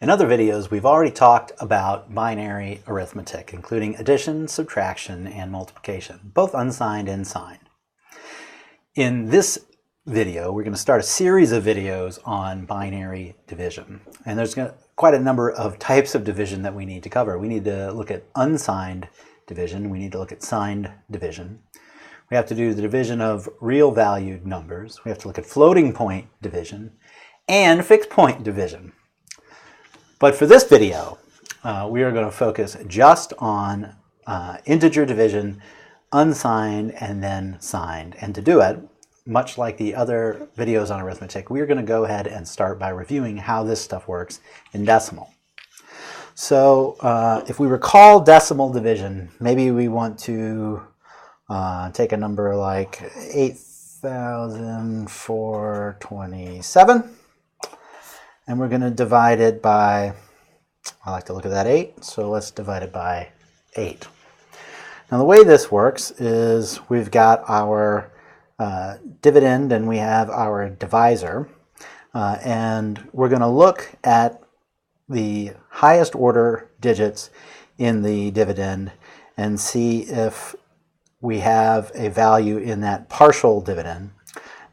In other videos, we've already talked about binary arithmetic, including addition, subtraction, and multiplication, both unsigned and signed. In this video, we're going to start a series of videos on binary division. And there's quite a number of types of division that we need to cover. We need to look at unsigned division. We need to look at signed division. We have to do the division of real valued numbers. We have to look at floating point division and fixed point division. But for this video, we are going to focus just on integer division, unsigned and then signed. And to do it, much like the other videos on arithmetic, we are going to go ahead and start by reviewing how this stuff works in decimal. So if we recall decimal division, maybe we want to take a number like 8,427. And we're going to divide it by, I like to look at that 8, so let's divide it by 8. Now the way this works is we've got our dividend and we have our divisor. And we're going to look at the highest order digits in the dividend and see if we have a value in that partial dividend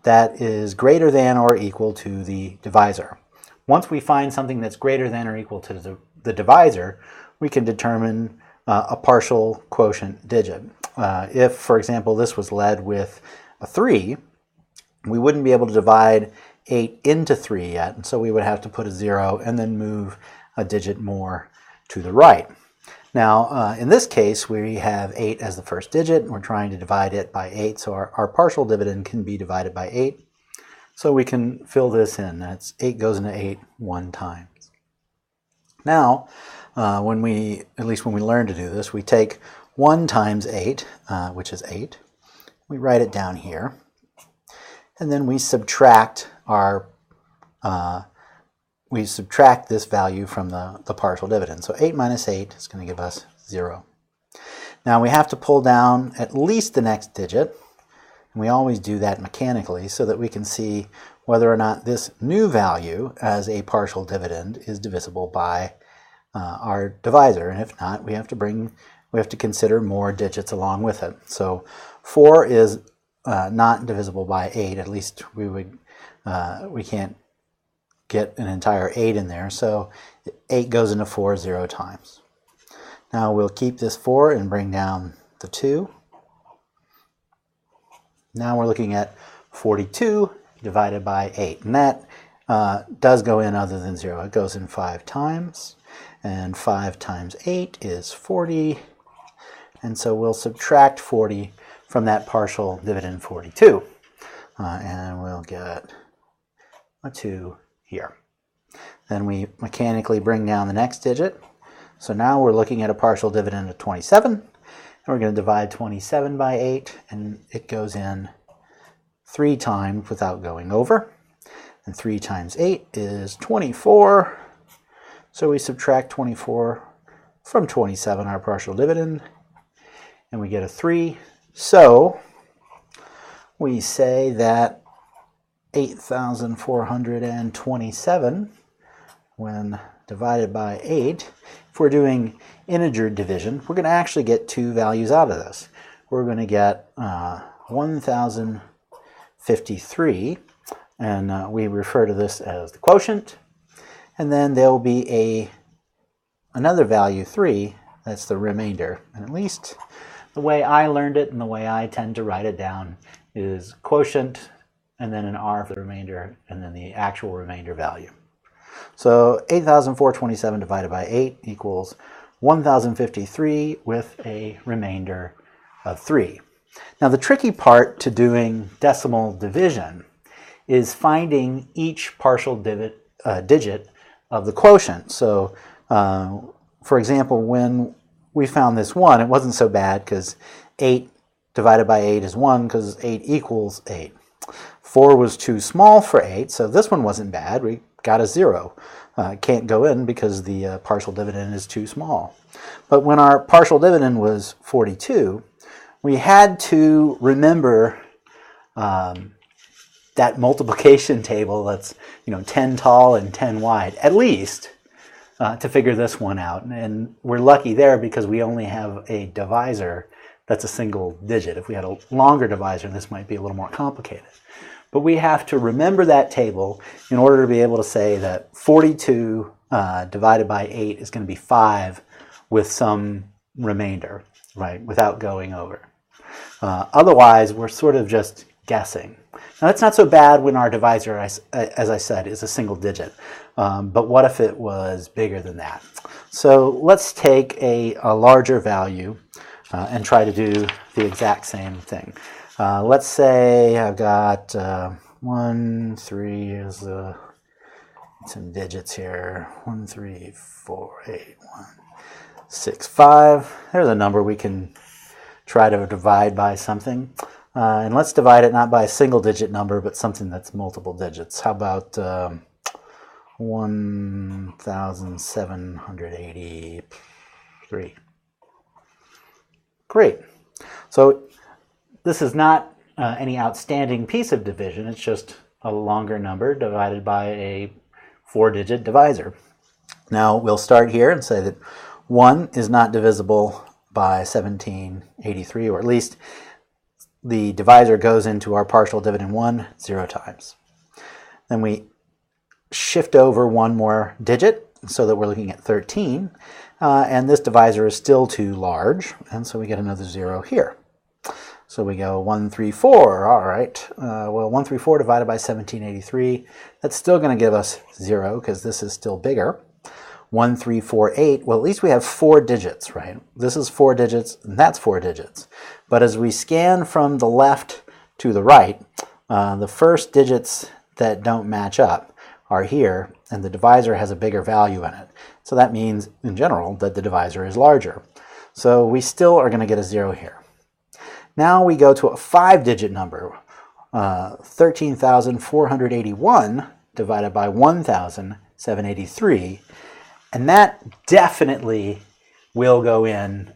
that is greater than or equal to the divisor. Once we find something that's greater than or equal to the divisor, we can determine a partial quotient digit. If, for example, this was led with a 3, we wouldn't be able to divide 8 into 3 yet, and so we would have to put a 0 and then move a digit more to the right. Now, in this case, we have 8 as the first digit, and we're trying to divide it by 8, so our partial dividend can be divided by 8. So we can fill this in. That's 8 goes into 8 one time. Now, at least when we learn to do this, we take 1 times 8, which is 8. We write it down here. And then we subtract this value from the partial dividend. So 8 minus 8 is going to give us 0. Now we have to pull down at least the next digit. And we always do that mechanically so that we can see whether or not this new value as a partial dividend is divisible by our divisor. And if not, we have to consider more digits along with it. So 4 is not divisible by 8. At least we can't get an entire 8 in there. So 8 goes into 4 0 times. Now we'll keep this 4 and bring down the 2. Now we're looking at 42 divided by 8. And that does go in other than 0. It goes in 5 times. And 5 times 8 is 40. And so we'll subtract 40 from that partial dividend 42. And we'll get a 2 here. Then we mechanically bring down the next digit. So now we're looking at a partial dividend of 27. And we're going to divide 27 by 8, and it goes in 3 times without going over. And 3 times 8 is 24. So we subtract 24 from 27, our partial dividend, and we get a 3. So we say that 8,427, when divided by 8, if we're doing integer division, we're going to actually get 2 values out of this. We're going to get 1,053, and we refer to this as the quotient. And then there will be another value, 3, that's the remainder. And at least the way I learned it and the way I tend to write it down is quotient and then an R for the remainder and then the actual remainder value. So 8,427 divided by 8 equals 1,053 with a remainder of 3. Now the tricky part to doing decimal division is finding each partial digit of the quotient. So for example, when we found this 1, it wasn't so bad because 8 divided by 8 is 1 because 8 equals 8. 4 was too small for 8, so this one wasn't bad. We got a 0. Can't go in because the partial dividend is too small. But when our partial dividend was 42, we had to remember that multiplication table that's 10 tall and 10 wide, at least, to figure this one out. And we're lucky there because we only have a divisor that's a single digit. If we had a longer divisor, this might be a little more complicated. But we have to remember that table in order to be able to say that 42 divided by 8 is going to be 5 with some remainder, right, without going over. Otherwise, we're sort of just guessing. Now, that's not so bad when our divisor, as I said, is a single digit. But what if it was bigger than that? So let's take a larger value and try to do the exact same thing. Let's say I've got 1, 3, here's some digits here, 1, 3, 4, 8, 1, 6, 5. There's a number we can try to divide by something. And let's divide it not by a single digit number, but something that's multiple digits. How about 1,783? Great. So this is not any outstanding piece of division. It's just a longer number divided by a 4-digit divisor. Now we'll start here and say that 1 is not divisible by 1783, or at least the divisor goes into our partial dividend 1 0 times. Then we shift over one more digit so that we're looking at 13, and this divisor is still too large, and so we get another 0 here. So we go 134, all right. Well, 134 divided by 1783, that's still going to give us 0 because this is still bigger. 1348, well, at least we have 4 digits, right? This is 4 digits, and that's 4 digits. But as we scan from the left to the right, the first digits that don't match up are here, and the divisor has a bigger value in it. So that means, in general, that the divisor is larger. So we still are going to get a 0 here. Now we go to a 5-digit number, 13,481 divided by 1,783, and that definitely will go in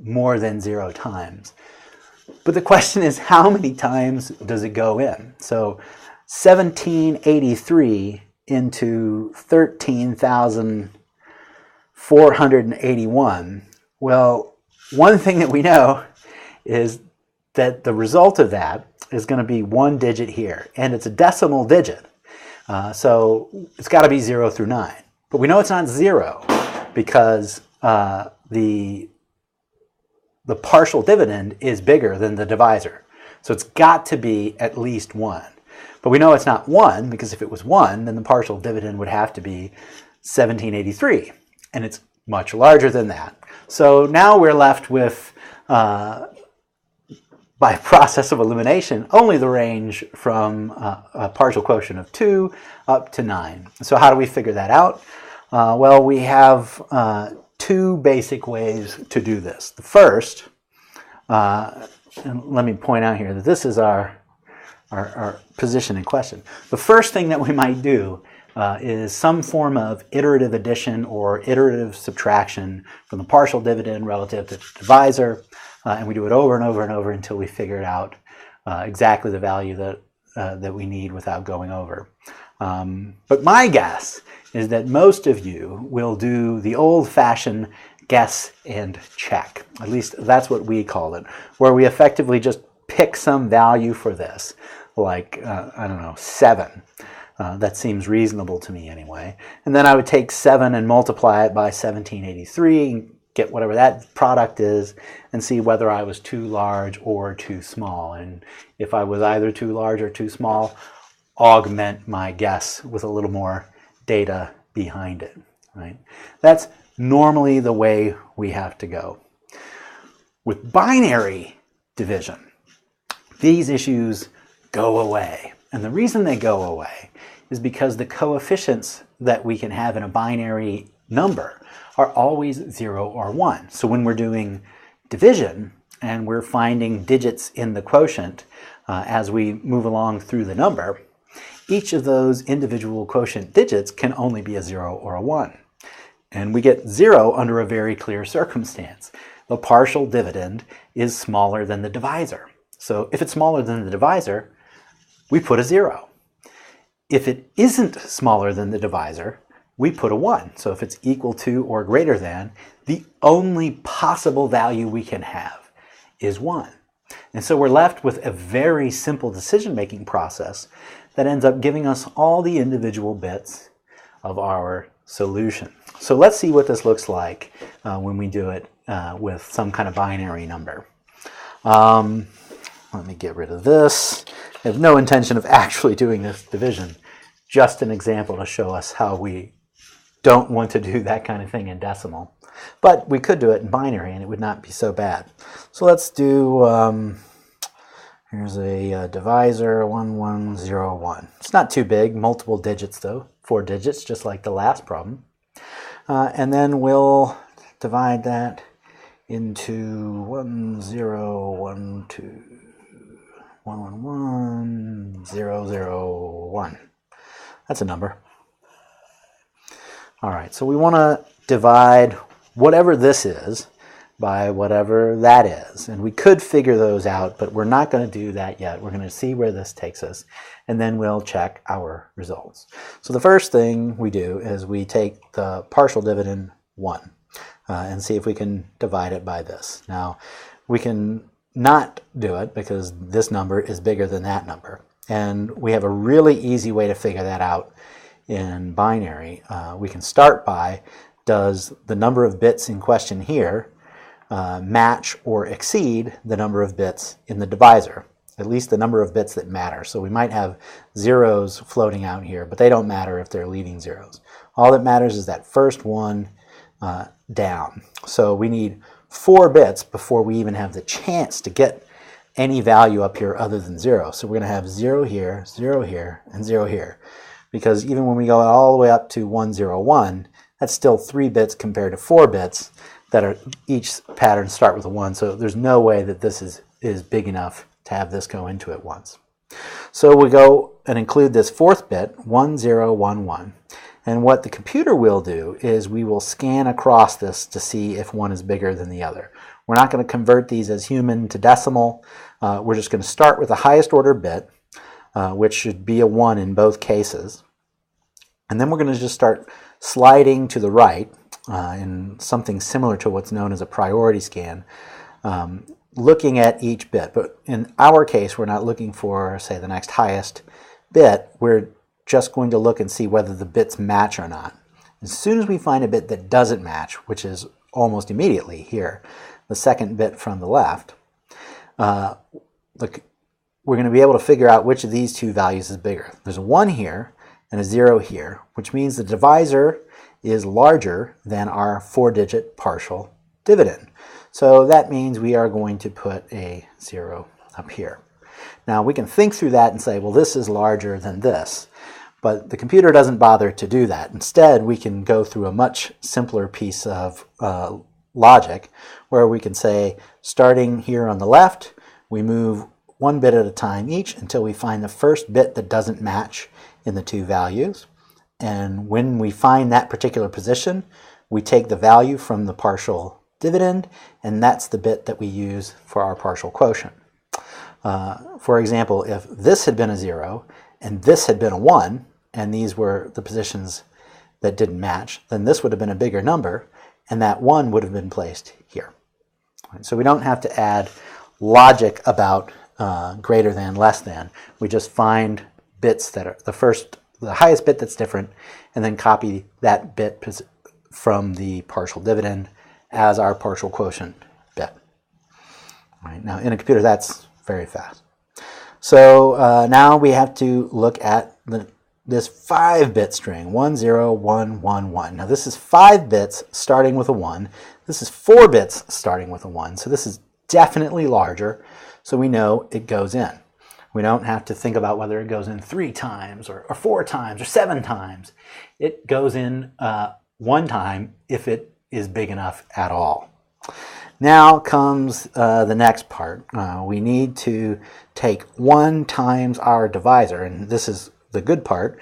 more than 0 times. But the question is, how many times does it go in? So 1783 into 13,481. Well, one thing that we know is that the result of that is going to be 1 digit here, and it's a decimal digit. So it's got to be 0 through 9. But we know it's not 0 because the partial dividend is bigger than the divisor. So it's got to be at least 1. But we know it's not 1 because if it was 1, then the partial dividend would have to be 1783. And it's much larger than that. So now we're left with, by process of elimination, only the range from a partial quotient of 2 up to 9. So how do we figure that out? Well, we have 2 basic ways to do this. The first, and let me point out here that this is our position in question. The first thing that we might do is some form of iterative addition or iterative subtraction from the partial dividend relative to the divisor, and we do it over and over and over until we figure it out exactly the value that we need without going over. But my guess is that most of you will do the old-fashioned guess and check. At least that's what we call it, where we effectively just pick some value for this, like, I don't know, 7. That seems reasonable to me anyway. And then I would take 7 and multiply it by 1783, get whatever that product is, and see whether I was too large or too small. And if I was either too large or too small, augment my guess with a little more data behind it, right? That's normally the way we have to go. With binary division, these issues go away. And the reason they go away is because the coefficients that we can have in a binary number are always 0 or 1. So when we're doing division and we're finding digits in the quotient as we move along through the number, each of those individual quotient digits can only be a 0 or a 1. And we get 0 under a very clear circumstance. The partial dividend is smaller than the divisor. So if it's smaller than the divisor, we put a 0. If it isn't smaller than the divisor, we put a 1. So if it's equal to or greater than, the only possible value we can have is 1. And so we're left with a very simple decision-making process that ends up giving us all the individual bits of our solution. So let's see what this looks like when we do it with some kind of binary number. Let me get rid of this. I have no intention of actually doing this division, just an example to show us how we don't want to do that kind of thing in decimal. But we could do it in binary and it would not be so bad. So let's do, here's a divisor, 1101. It's not too big, multiple digits though, 4 digits, just like the last problem. And then we'll divide that into 101,001. That's a number. All right, so we want to divide whatever this is by whatever that is. And we could figure those out, but we're not going to do that yet. We're going to see where this takes us, and then we'll check our results. So the first thing we do is we take the partial dividend 1 and see if we can divide it by this. Now, we can not do it because this number is bigger than that number. And we have a really easy way to figure that out in binary. We can start by, does the number of bits in question here match or exceed the number of bits in the divisor, at least the number of bits that matter. So we might have zeros floating out here, but they don't matter if they're leading zeros. All that matters is that first one down. So we need 4 bits before we even have the chance to get any value up here other than 0. So we're going to have 0 here, 0 here, and 0 here. Because even when we go all the way up to 101, that's still 3 bits compared to 4 bits that are each pattern start with a 1. So there's no way that this is big enough to have this go into it once. So we go and include this 4th bit, 1011. And what the computer will do is we will scan across this to see if one is bigger than the other. We're not going to convert these as human to decimal. We're just going to start with the highest order bit, which should be a 1 in both cases. And then we're going to just start sliding to the right in something similar to what's known as a priority scan, looking at each bit. But in our case, we're not looking for, say, the next highest bit. We're just going to look and see whether the bits match or not. As soon as we find a bit that doesn't match, which is almost immediately here, the second bit from the left, we're going to be able to figure out which of these two values is bigger. There's a 1 here and a 0 here, which means the divisor is larger than our 4-digit partial dividend. So that means we are going to put a 0 up here. Now we can think through that and say, well, this is larger than this. But the computer doesn't bother to do that. Instead, we can go through a much simpler piece of logic where we can say, starting here on the left, we move 1 bit at a time each until we find the first bit that doesn't match in the two values. And when we find that particular position, we take the value from the partial dividend, and that's the bit that we use for our partial quotient. For example, if this had been a 0 and this had been a 1, and these were the positions that didn't match, then this would have been a bigger number, and that 1 would have been placed here. Right, so we don't have to add logic about greater than, less than. We just find bits that are the highest bit that's different, and then copy that bit from the partial dividend as our partial quotient bit. Right, now in a computer, that's very fast. So now we have to look at this 5-bit string, 10111. Now this is 5 bits starting with a 1. This is 4 bits starting with a 1. So this is definitely larger, so we know it goes in. We don't have to think about whether it goes in 3 times or 4 times or 7 times. It goes in 1 time if it is big enough at all. Now comes the next part. We need to take 1 times our divisor, and this is the good part.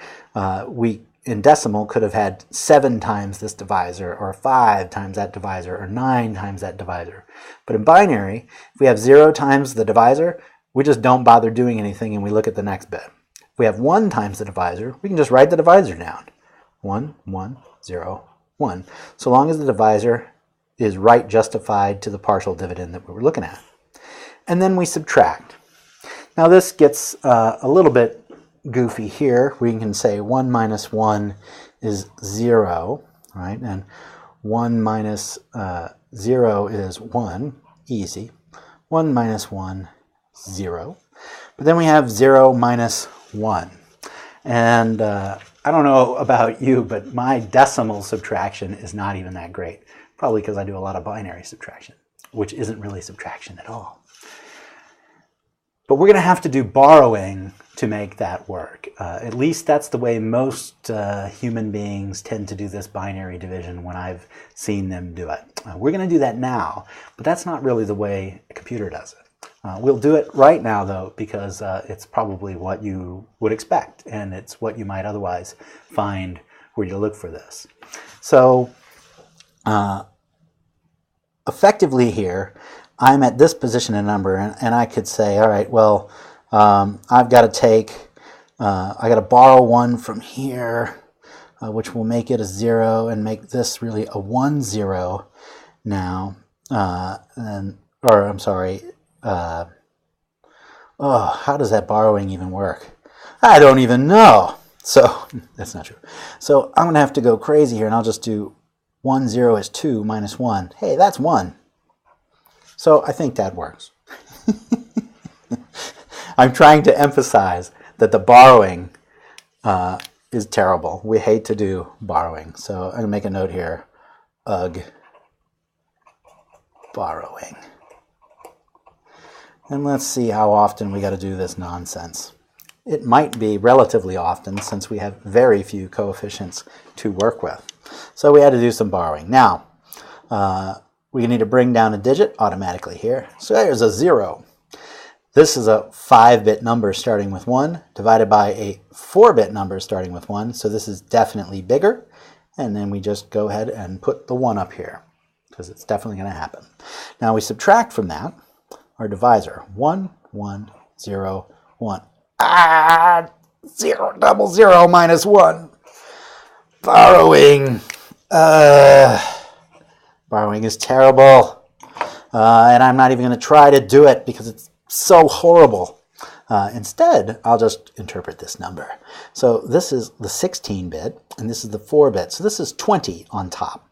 We, in decimal, could have had 7 times this divisor, or 5 times that divisor, or 9 times that divisor. But in binary, if we have 0 times the divisor, we just don't bother doing anything and we look at the next bit. If we have 1 times the divisor, we can just write the divisor down. 1, 1, 0, 1. So long as the divisor is right justified to the partial dividend that we were looking at. And then we subtract. Now this gets a little bit goofy here. We can say 1 minus 1 is 0, right? And 1 minus 0 is 1, easy. 1 minus 1, 0. But then we have 0 minus 1. And I don't know about you, but my decimal subtraction is not even that great. Probably because I do a lot of binary subtraction, which isn't really subtraction at all. But we're going to have to do borrowing to make that work. At least that's the way most human beings tend to do this binary division when I've seen them do it. We're going to do that now, but that's not really the way a computer does it. We'll do it right now, though, because it's probably what you would expect, and it's what you might otherwise find where you look for this. So effectively here, I'm at this position in number, and I could say, all right, well, I've got to take, I got to borrow 1 from here, which will make it a 0 and make this really a 1, 0 now. Or I'm sorry, oh, how does that borrowing even work? I don't even know. So that's not true. So I'm going to have to go crazy here, and I'll just do 1, 0 is 2 minus 1. Hey, that's 1. So I think that works. I'm trying to emphasize that the borrowing is terrible. We hate to do borrowing. So I'm going to make a note here. Ugh. Borrowing. And let's see how often we got to do this nonsense. It might be relatively often since we have very few coefficients to work with. So we had to do some borrowing. Now, we need to bring down a digit automatically here. So there's a 0. This is a 5-bit number starting with 1 divided by a 4-bit number starting with 1. So this is definitely bigger. And then we just go ahead and put the 1 up here because it's definitely going to happen. Now we subtract from that our divisor. 1, 1, 0, 1. 0, double 0 minus 1. Borrowing. Borrowing is terrible. And I'm not even going to try to do it because it's so horrible. Instead, I'll just interpret this number. So this is the 16-bit, and this is the 4-bit. So this is 20 on top.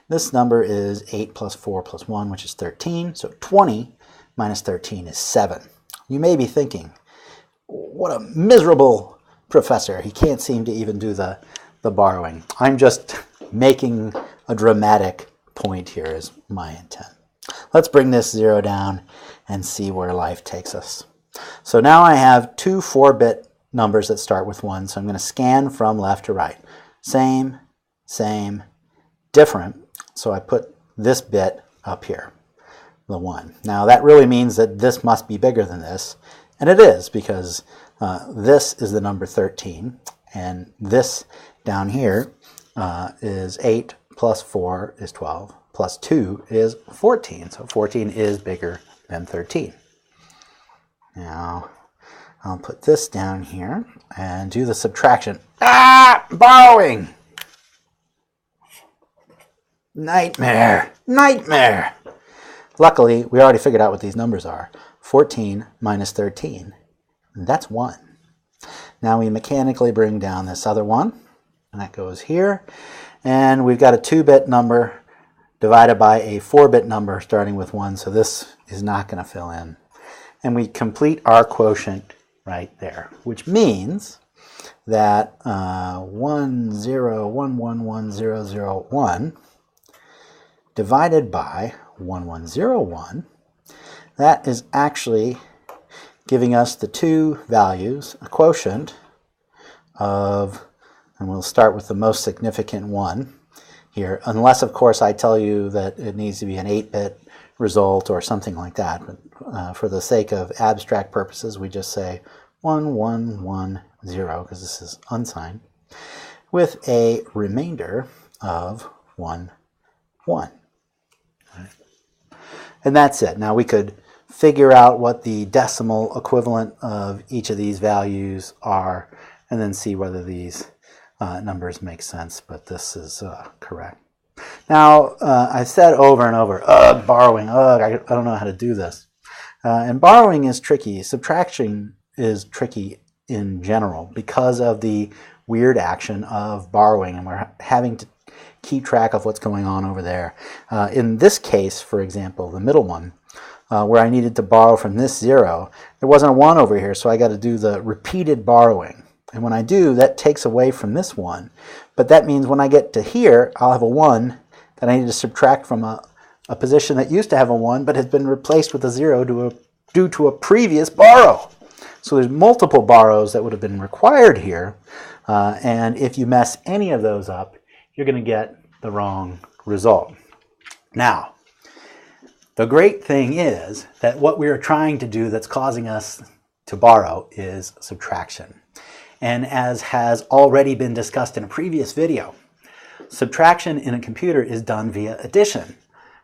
This number is 8 plus 4 plus 1, which is 13. So 20 minus 13 is 7. You may be thinking, what a miserable professor. He can't seem to even do the borrowing. I'm just making a dramatic point here is my intent. Let's bring this 0 down and see where life takes us. So now I have two 4-bit numbers that start with 1, so I'm going to scan from left to right. Same, same, different. So I put this bit up here, the 1. Now that really means that this must be bigger than this, and it is because this is the number 13, and this down here is 8 plus 4 is 12, plus 2 is 14. So 14 is bigger than 13. Now, I'll put this down here and do the subtraction. Borrowing! Nightmare! Nightmare! Luckily, we already figured out what these numbers are. 14 minus 13. That's 1. Now we mechanically bring down this other one, and that goes here. And we've got a 2-bit number divided by a 4-bit number starting with 1, so this is not going to fill in. And we complete our quotient right there, which means that 101110001 divided by 1101, that is actually giving us the two values, a quotient of, and we'll start with the most significant one here, unless of course I tell you that it needs to be an 8-bit result or something like that. But for the sake of abstract purposes, we just say 1110 because this is unsigned, with a remainder of 1, 1. Right. And that's it. Now we could figure out what the decimal equivalent of each of these values are and then see whether these numbers make sense, but this is correct. Now, I've said over and over, borrowing, I don't know how to do this. And borrowing is tricky. Subtraction is tricky in general because of the weird action of borrowing, and we're having to keep track of what's going on over there. In this case, for example, the middle one, where I needed to borrow from this 0, there wasn't a 1 over here, so I got to do the repeated borrowing. And when I do, that takes away from this 1. But that means when I get to here, I'll have a 1 that I need to subtract from a position that used to have a 1 but has been replaced with a 0 due to a previous borrow. So there's multiple borrows that would have been required here. And if you mess any of those up, you're going to get the wrong result. Now, the great thing is that what we are trying to do that's causing us to borrow is subtraction. And as has already been discussed in a previous video, subtraction in a computer is done via addition,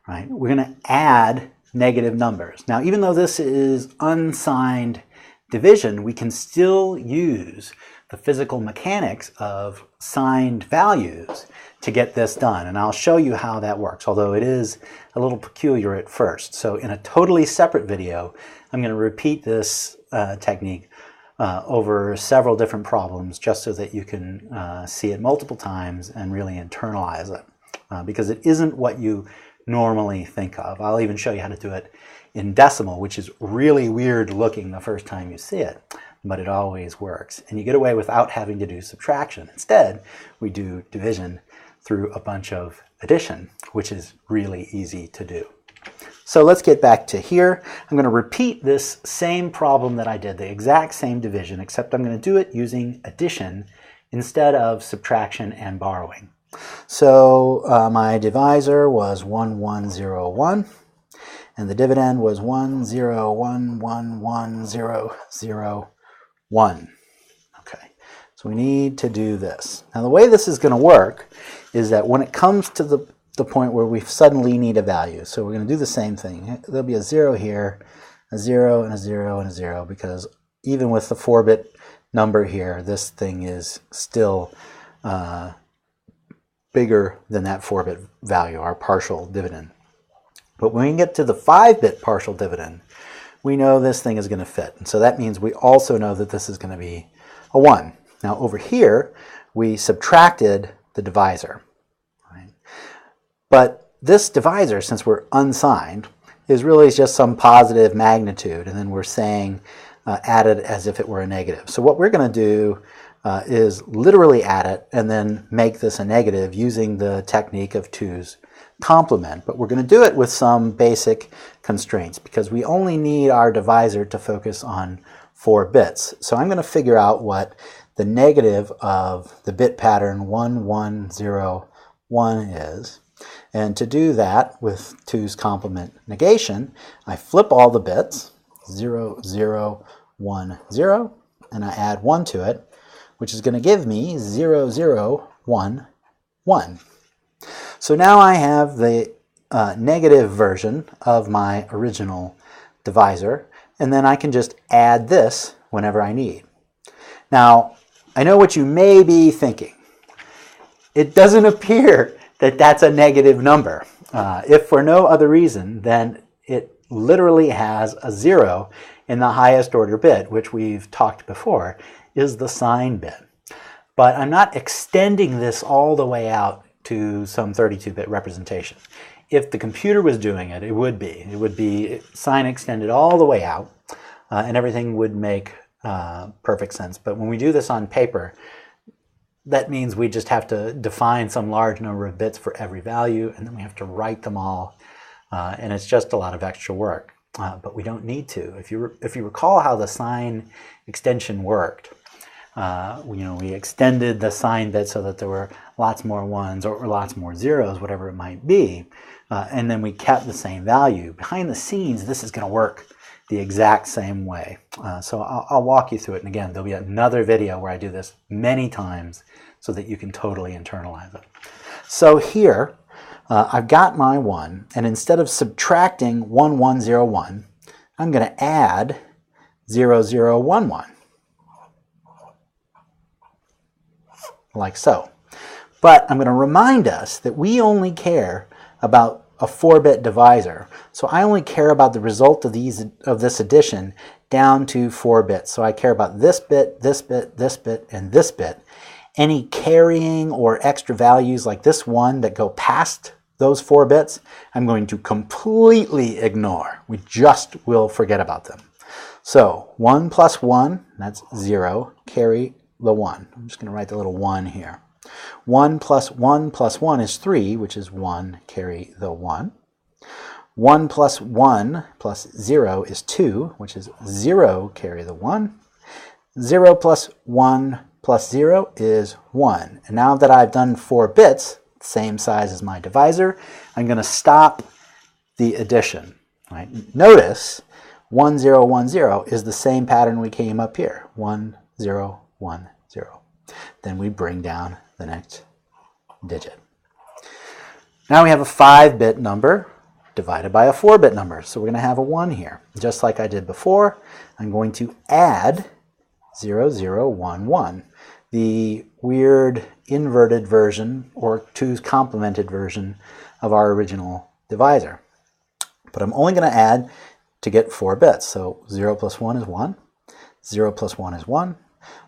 right? We're going to add negative numbers. Now, even though this is unsigned division, we can still use the physical mechanics of signed values to get this done. And I'll show you how that works, although it is a little peculiar at first. So in a totally separate video, I'm going to repeat this technique over several different problems just so that you can see it multiple times and really internalize it, because it isn't what you normally think of. I'll even show you how to do it in decimal, which is really weird looking the first time you see it, but it always works. And you get away without having to do subtraction. Instead, we do division through a bunch of addition, which is really easy to do. So let's get back to here. I'm going to repeat this same problem that I did, the exact same division, except I'm going to do it using addition instead of subtraction and borrowing. So my divisor was 1101, and the dividend was 10111001. Okay, so we need to do this. Now the way this is going to work is that when it comes to the point where we suddenly need a value, so we're going to do the same thing. There'll be a 0 here, a 0, and a 0, and a 0, because even with the 4-bit number here, this thing is still bigger than that 4-bit value, our partial dividend. But when we get to the 5-bit partial dividend, we know this thing is going to fit. And so that means we also know that this is going to be a 1. Now over here, we subtracted the divisor. Right? But this divisor, since we're unsigned, is really just some positive magnitude, and then we're saying add it as if it were a negative. So what we're going to do is literally add it and then make this a negative using the technique of 2's complement. But we're going to do it with some basic constraints because we only need our divisor to focus on 4 bits. So I'm going to figure out what the negative of the bit pattern 1101 is. And to do that with 2's complement negation, I flip all the bits, 0, 0, 1, 0, and I add 1 to it, which is going to give me 0, 0, 1, 1. So now I have the negative version of my original divisor, and then I can just add this whenever I need. Now, I know what you may be thinking. It doesn't appear that that's a negative number. If for no other reason, then it literally has a 0 in the highest order bit, which we've talked before, is the sign bit. But I'm not extending this all the way out to some 32-bit representation. If the computer was doing it, it would be sign extended all the way out, and everything would make perfect sense. But when we do this on paper, that means we just have to define some large number of bits for every value, and then we have to write them all, and it's just a lot of extra work. But we don't need to. If you recall how the sign extension worked, we extended the sign bit so that there were lots more 1s or lots more 0s, whatever it might be, and then we kept the same value. Behind the scenes, this is going to work the exact same way. So I'll walk you through it. And again, there'll be another video where I do this many times so that you can totally internalize it. So here, I've got my 1, and instead of subtracting 1101, I'm going to add 0011. like so. But I'm going to remind us that we only care about a 4-bit divisor. So I only care about the result of this addition down to 4 bits. So I care about this bit, this bit, this bit, and this bit. Any carrying or extra values like this one that go past those 4 bits, I'm going to completely ignore. We just will forget about them. So 1 plus 1, that's 0, carry the 1. I'm just going to write the little 1 here. 1 plus 1 plus 1 is 3, which is 1, carry the 1. 1 plus 1 plus 0 is 2, which is 0, carry the 1. 0 plus 1 plus 0 is 1. And now that I've done 4 bits, same size as my divisor, I'm going to stop the addition. Right? Notice 1, 0, 1, 0 is the same pattern we came up here. 1, 0, 1, 0. Then we bring down the next digit. Now we have a 5-bit number divided by a 4-bit number. So we're going to have a 1 here. Just like I did before, I'm going to add 0, 0, 1, 1. The weird inverted version or 2's complemented version of our original divisor. But I'm only going to add to get 4 bits. So 0 plus 1 is 1, 0 plus 1 is 1,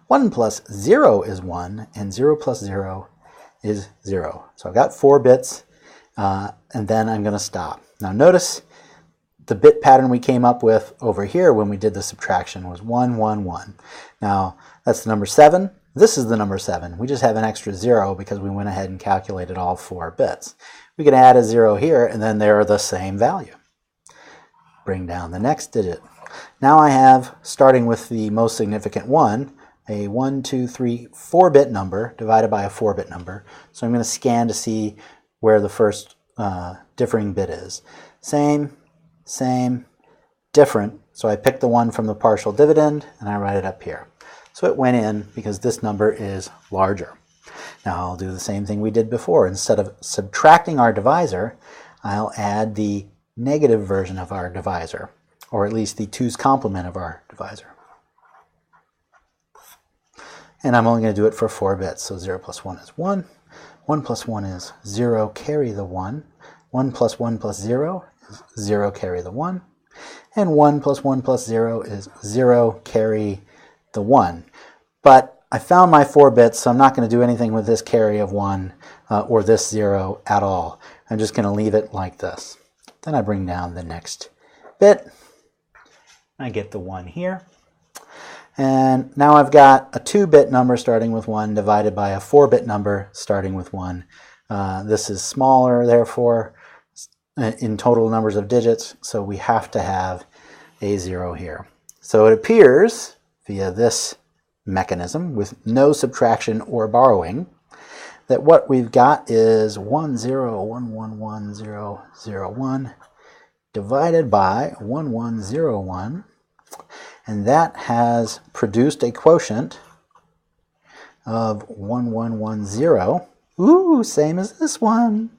1 plus 0 is 1, and 0 plus 0 is 0. So I've got 4 bits, and then I'm going to stop. Now notice the bit pattern we came up with over here when we did the subtraction was 1, 1, 1. Now that's the number 7. This is the number 7. We just have an extra 0 because we went ahead and calculated all 4 bits. We can add a 0 here, and then they're the same value. Bring down the next digit. Now I have, starting with the most significant 1, a 1, 2, 3, 4-bit number divided by a 4-bit number. So I'm going to scan to see where the first differing bit is. Same, different. So I pick the one from the partial dividend and I write it up here. So it went in because this number is larger. Now I'll do the same thing we did before. Instead of subtracting our divisor, I'll add the negative version of our divisor, or at least the 2's complement of our divisor. And I'm only going to do it for 4 bits. So 0 plus 1 is 1. 1 plus 1 is 0, carry the 1. 1 plus 1 plus 0 is 0, carry the 1. And 1 plus 1 plus 0 is 0, carry the 1. But I found my 4 bits, so I'm not going to do anything with this carry of 1 or this 0 at all. I'm just going to leave it like this. Then I bring down the next bit. I get the 1 here. And now I've got a 2-bit number starting with 1 divided by a 4-bit number starting with 1. This is smaller, therefore, in total numbers of digits, so we have to have a 0 here. So it appears, via this mechanism, with no subtraction or borrowing, that what we've got is 1, 0, 1, 1, 1, 0, 0, 1 divided by 1, 1, 0, 1. And that has produced a quotient of 1110. Ooh, same as this one.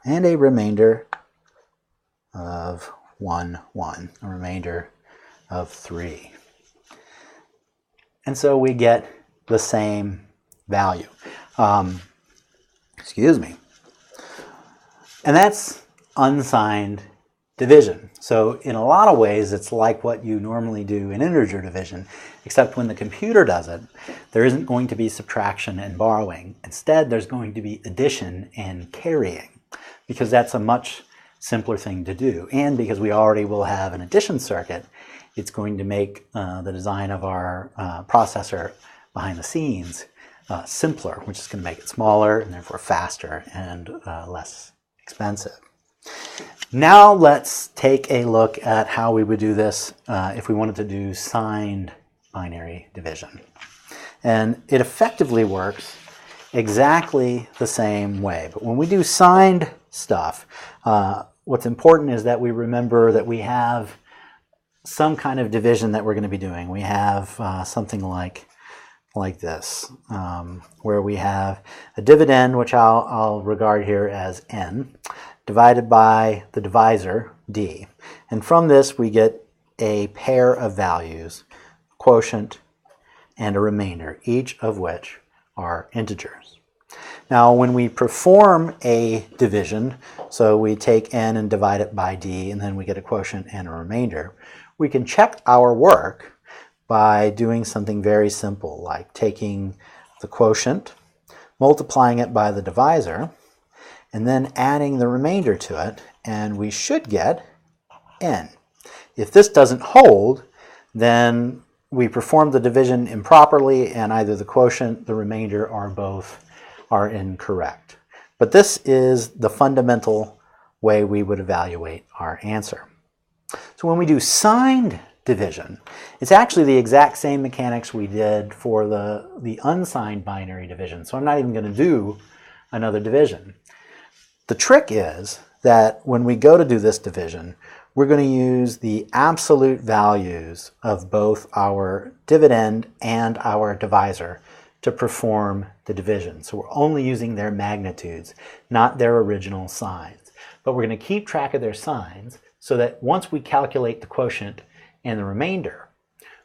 And a remainder of 1, 1. A remainder of 3. And so we get the same value. Excuse me. And that's unsigned division. So in a lot of ways, it's like what you normally do in integer division, except when the computer does it, there isn't going to be subtraction and borrowing. Instead, there's going to be addition and carrying, because that's a much simpler thing to do. And because we already will have an addition circuit, it's going to make the design of our processor behind the scenes simpler, which is going to make it smaller and therefore faster and less expensive. Now let's take a look at how we would do this if we wanted to do signed binary division. And it effectively works exactly the same way. But when we do signed stuff, what's important is that we remember that we have some kind of division that we're going to be doing. We have something like this, where we have a dividend, which I'll regard here as n, divided by the divisor, d. And from this, we get a pair of values, quotient and a remainder, each of which are integers. Now, when we perform a division, so we take n and divide it by d, and then we get a quotient and a remainder, we can check our work by doing something very simple, like taking the quotient, multiplying it by the divisor, and then adding the remainder to it, and we should get n. If this doesn't hold, then we performed the division improperly, and either the quotient, the remainder, or both are incorrect. But this is the fundamental way we would evaluate our answer. So when we do signed division, it's actually the exact same mechanics we did for the unsigned binary division. So I'm not even going to do another division. The trick is that when we go to do this division, we're going to use the absolute values of both our dividend and our divisor to perform the division. So we're only using their magnitudes, not their original signs. But we're going to keep track of their signs so that once we calculate the quotient and the remainder,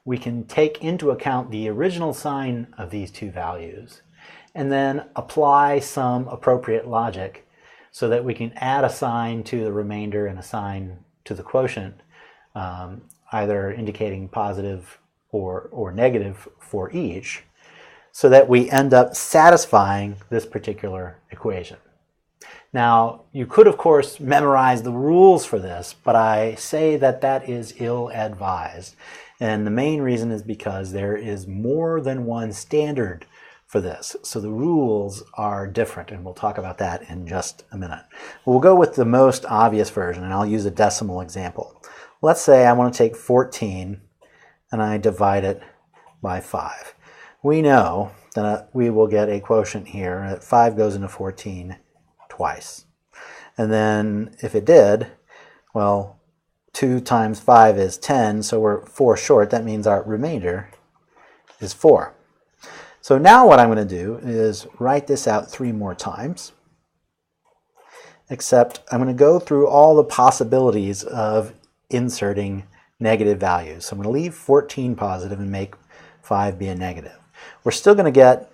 we can take into account the original sign of these two values and then apply some appropriate logic so that we can add a sign to the remainder and a sign to the quotient, either indicating positive or negative for each, so that we end up satisfying this particular equation. Now, you could, of course, memorize the rules for this, but I say that that is ill-advised. And the main reason is because there is more than one standard for this. So the rules are different, and we'll talk about that in just a minute. We'll go with the most obvious version, and I'll use a decimal example. Let's say I want to take 14 and I divide it by 5. We know that we will get a quotient here that 5 goes into 14 twice. And then if it did, well, 2 times 5 is 10, so we're 4 short. That means our remainder is 4. So now what I'm going to do is write this out 3 more times, except I'm going to go through all the possibilities of inserting negative values. So I'm going to leave 14 positive and make 5 be a negative. We're still going to get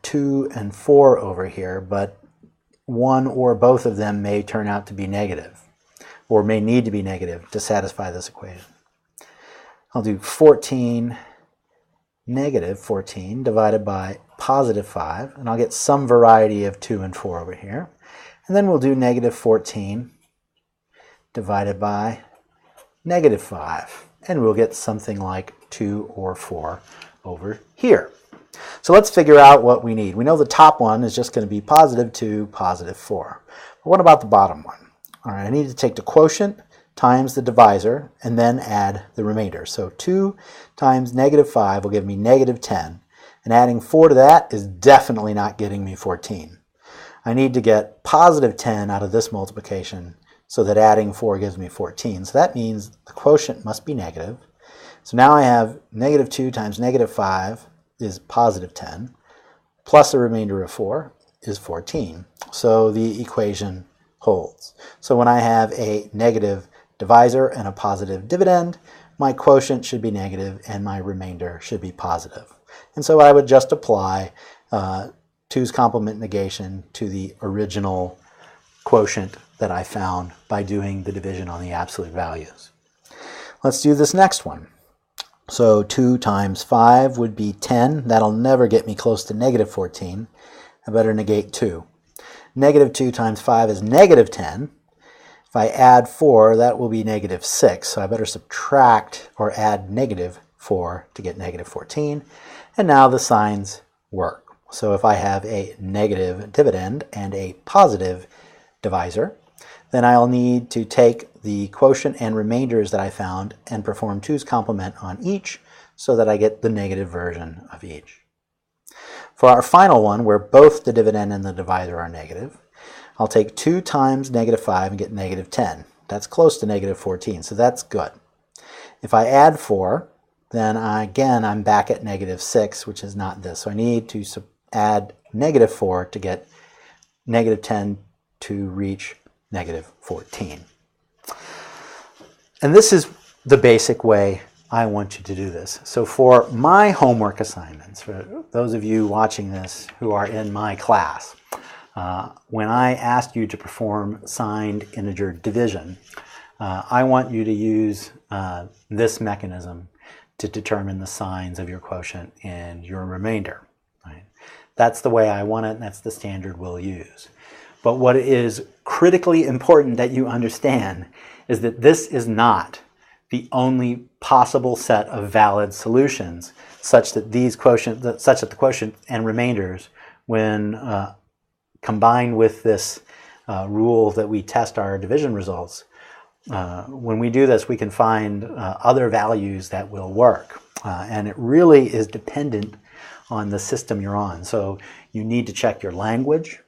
2 and 4 over here, but one or both of them may turn out to be negative, or may need to be negative to satisfy this equation. I'll do 14, negative 14 divided by positive 5, and I'll get some variety of 2 and 4 over here. And then we'll do negative 14 divided by negative 5, and we'll get something like 2 or 4 over here. So let's figure out what we need. We know the top one is just going to be positive 2, positive 4. But what about the bottom one? All right, I need to take the quotient times the divisor and then add the remainder. So 2 times negative 5 will give me negative 10. And adding 4 to that is definitely not getting me 14. I need to get positive 10 out of this multiplication so that adding 4 gives me 14. So that means the quotient must be negative. So now I have negative 2 times negative 5 is positive 10, plus a remainder of 4 is 14. So the equation holds. So when I have a negative divisor and a positive dividend, my quotient should be negative and my remainder should be positive. And so I would just apply 2's complement negation to the original quotient that I found by doing the division on the absolute values. Let's do this next one. So 2 times 5 would be 10. That'll never get me close to negative 14. I better negate 2. Negative 2 times 5 is negative 10. If I add 4, that will be negative 6. So I better subtract or add negative 4 to get negative 14. And now the signs work. So if I have a negative dividend and a positive divisor, then I'll need to take the quotient and remainders that I found and perform 2's complement on each so that I get the negative version of each. For our final one, where both the dividend and the divisor are negative, I'll take 2 times negative 5 and get negative 10. That's close to negative 14, so that's good. If I add 4, then again I'm back at negative 6, which is not this. So I need to add negative 4 to get negative 10 to reach negative 14. And this is the basic way I want you to do this. So for my homework assignments, for those of you watching this who are in my class, when I asked you to perform signed integer division, I want you to use this mechanism to determine the signs of your quotient and your remainder. Right? That's the way I want it, and that's the standard we'll use. But what is critically important that you understand is that this is not the only possible set of valid solutions, such that the quotient and remainders, when combined with this rule that we test our division results, when we do this, we can find other values that will work. And it really is dependent on the system you're on. So you need to check your language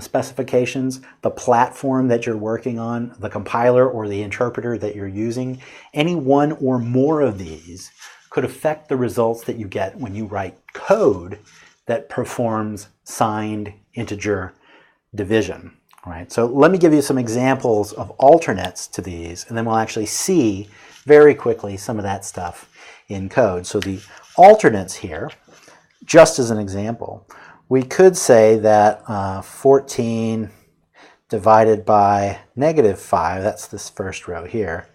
specifications, the platform that you're working on, the compiler or the interpreter that you're using. Any one or more of these could affect the results that you get when you write code that performs signed integer division. All right, so let me give you some examples of alternates to these, and then we'll actually see very quickly some of that stuff in code. So the alternates here, just as an example, we could say that 14 divided by -5, that's this first row here.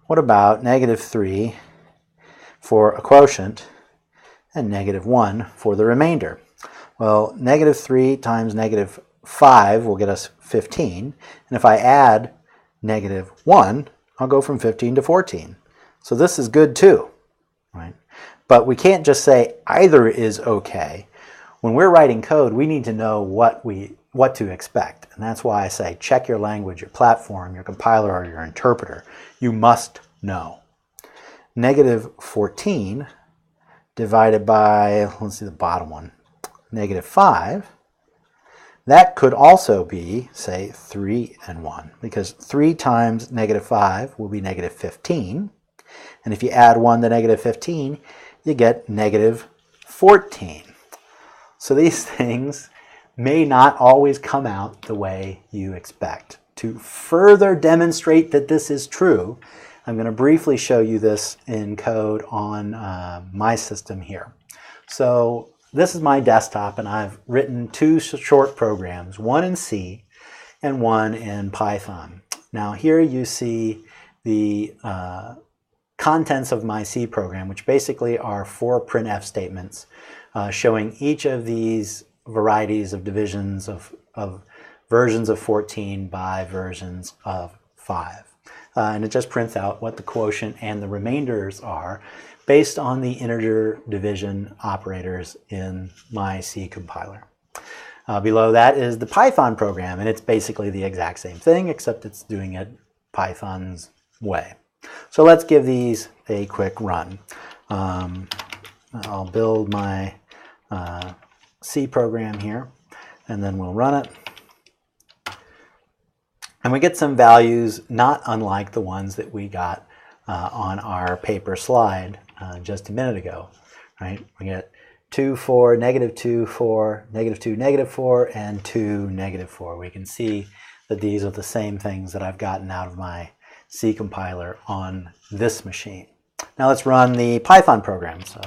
What about -3 for a quotient and -1 for the remainder? Well, -3 times -5 will get us 15. And if I add -1, I'll go from 15 to 14. So this is good too, right? But we can't just say either is okay. When we're writing code, we need to know what to expect. And that's why I say check your language, your platform, your compiler, or your interpreter. You must know. -14 divided by, let's see the bottom one, -5. That could also be, say, 3 and 1, because 3 times -5 will be -15. And if you add 1 to -15, you get -14. So these things may not always come out the way you expect. To further demonstrate that this is true, I'm going to briefly show you this in code on my system here. So this is my desktop, and I've written 2 short programs, one in C and one in Python. Now here you see the contents of my C program, which basically are 4 printf statements showing each of these varieties of divisions of versions of 14 by versions of 5. And it just prints out what the quotient and the remainders are based on the integer division operators in my C compiler. Below that is the Python program, and it's basically the exact same thing, except it's doing it Python's way. So let's give these a quick run. I'll build my C program here, and then we'll run it. And we get some values not unlike the ones that we got on our paper slide just a minute ago, right? We get 2, 4, -2, 4, -2, -4, and 2, -4. We can see that these are the same things that I've gotten out of my C compiler on this machine. Now let's run the Python program. So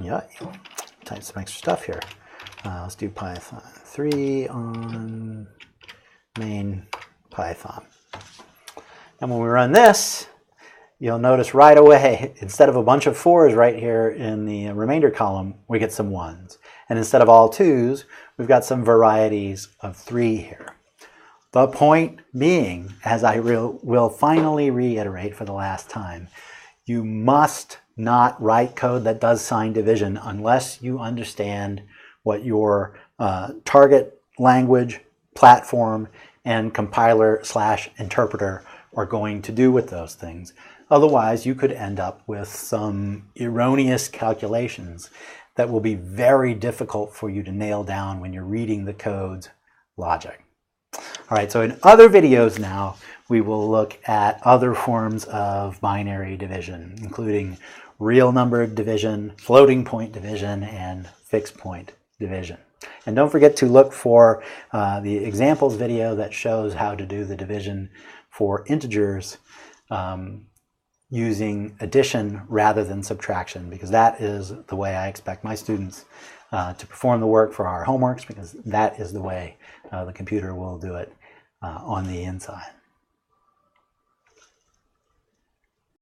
yeah, type some extra stuff here. Let's do Python 3 on main Python. And when we run this, you'll notice right away, instead of a bunch of 4s right here in the remainder column, we get some 1s. And instead of all 2s, we've got some varieties of 3 here. The point being, as I will finally reiterate for the last time, you must not write code that does signed division unless you understand what your target language, platform, and compiler/interpreter are going to do with those things. Otherwise, you could end up with some erroneous calculations that will be very difficult for you to nail down when you're reading the code's logic. All right, so in other videos now, we will look at other forms of binary division, including real number division, floating point division, and fixed point division. And don't forget to look for the examples video that shows how to do the division for integers using addition rather than subtraction, because that is the way I expect my students to perform the work for our homeworks, because that is the way the computer will do it on the inside.